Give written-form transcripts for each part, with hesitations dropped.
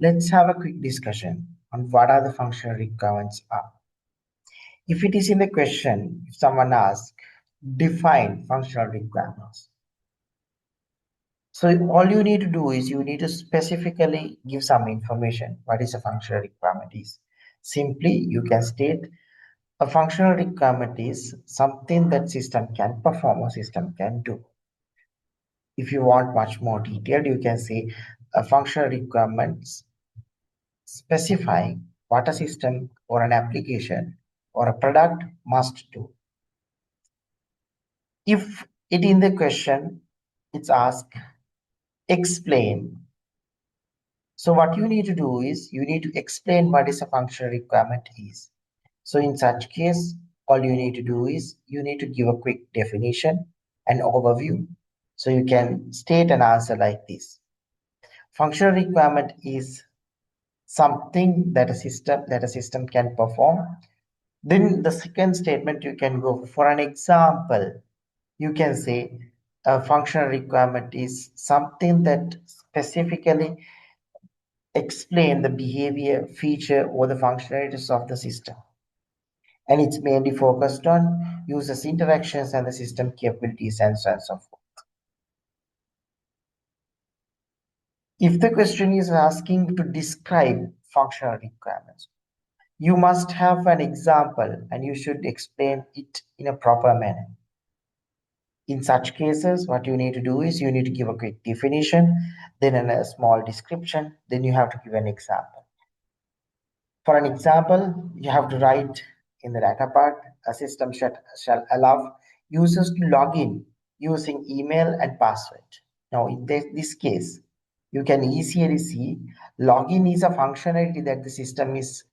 Let's have a quick discussion on what are the functional requirements are. If it is in the question, if someone asks, define functional requirements. So all you need to do is you need to specifically give some information what is a functional requirement is. Simply you can state a functional requirement is something that system can perform or system can do. If you want much more detailed, you can say a functional requirements specifying what a system or an application or a product must do. If it in the question, it's asked, explain. So what you need to do is you need to explain what is a functional requirement is. So in such case, all you need to do is you need to give a quick definition and overview. So you can state an answer like this. Functional requirement is something that a system can perform. Then the second statement you can go for an example. You can say a functional requirement is something that specifically explain the behavior, feature, or the functionalities of the system. And it's mainly focused on users' interactions and the system capabilities and so on and so forth. If the question is asking to describe functional requirements, you must have an example and you should explain it in a proper manner. In such cases, what you need to do is you need to give a quick definition, then a small description, then you have to give an example. For an example, you have to write in the data part, a system shall allow users to log in using email and password. Now, in this case, you can easily see login is a functionality that the system is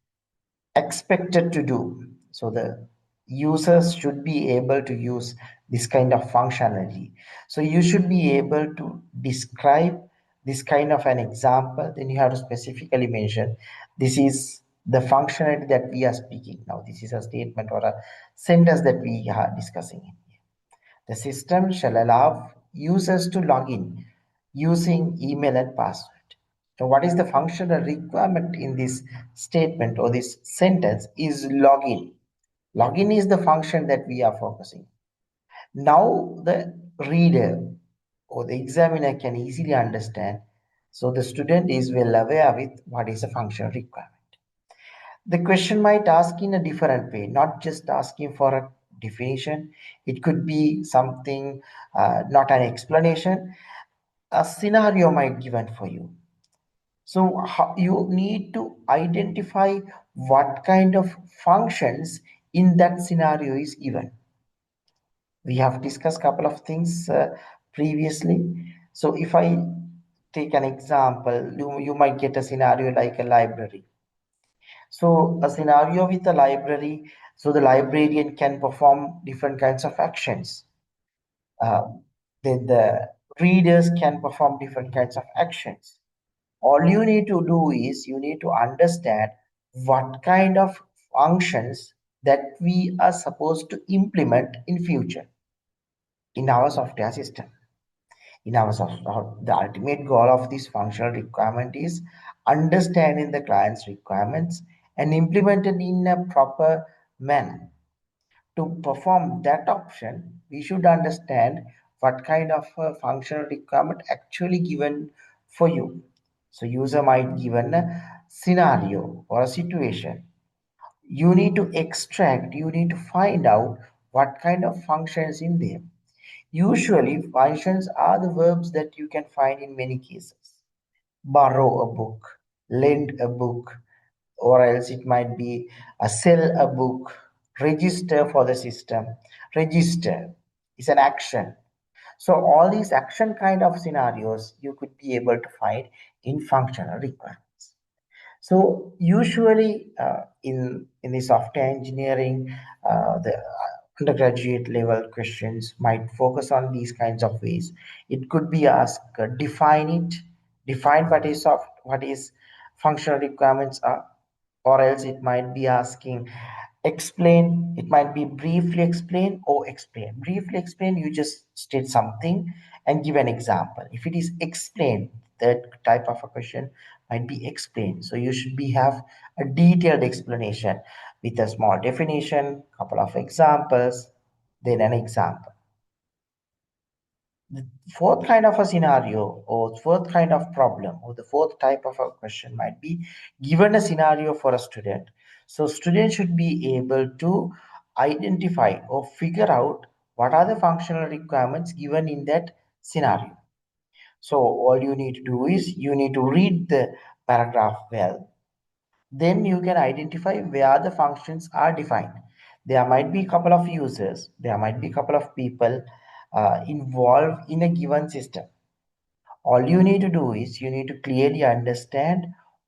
expected to do. So the users should be able to use this kind of functionality. So you should be able to describe this kind of an example. Then you have to specifically mention this is the functionality that we are speaking now. This is a statement or a sentence that we are discussing here. The system shall allow users to log in using email and password. So what is the functional requirement in this statement or this sentence is login. Login is the function that we are focusing. Now the reader or the examiner can easily understand. So the student is well aware with what is a functional requirement. The question might ask in a different way, not just asking for a definition. It could be something, not an explanation. A scenario might given for you. So you need to identify what kind of functions in that scenario is given. We have discussed a couple of things previously. So if I take an example, you might get a scenario like a library. So a scenario with a library, so the librarian can perform different kinds of actions. Uh, then the readers can perform different kinds of actions. All you need to do is you need to understand what kind of functions that we are supposed to implement in future in our software system. In our software, the ultimate goal of this functional requirement is understanding the client's requirements and implement it in a proper manner. To perform that option, we should understand what kind of functional requirement actually given for you. So user might given a scenario or a situation. You need to extract, you need to find out what kind of functions in there. Usually functions are the verbs that you can find in many cases. Borrow a book, lend a book, or else it might be sell a book, register for the system. Register is an action. So all these action kind of scenarios you could be able to find in functional requirements. So usually in the software engineering, the undergraduate level questions might focus on these kinds of ways. It could be asked, define it, define what is functional requirements are, or else it might be asking, explain. It might be briefly explain or explain. Briefly explain, you just state something and give an example. If it is explain, that type of a question might be explained. So you should be have a detailed explanation with a small definition, couple of examples, then an example. The fourth kind of a scenario or fourth kind of problem or the fourth type of a question might be given a scenario for a student. So students should be able to identify or figure out what are the functional requirements given in that scenario. So all you need to do is you need to read the paragraph well. Then you can identify where the functions are defined. There might be a couple of users, there might be a couple of people involved in a given system. All you need to do is you need to clearly understand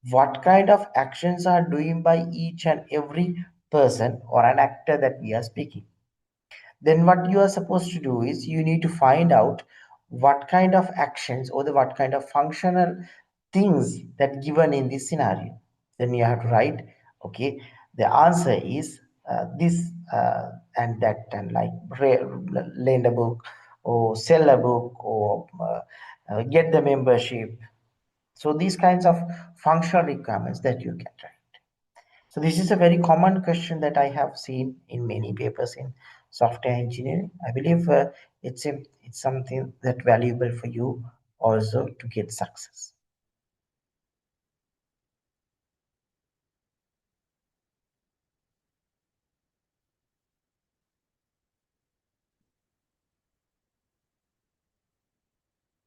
what kind of actions are doing by each and every person or an actor that we are speaking. Then what you are supposed to do is you need to find out what kind of actions or what kind of functional things that given in this scenario. Then you have to write, okay, the answer is this and that, and like lend a book or sell a book or get the membership. So these kinds of functional requirements that you can write. So this is a very common question that I have seen in many papers in software engineering. I believe it's something that valuable for you also to get success.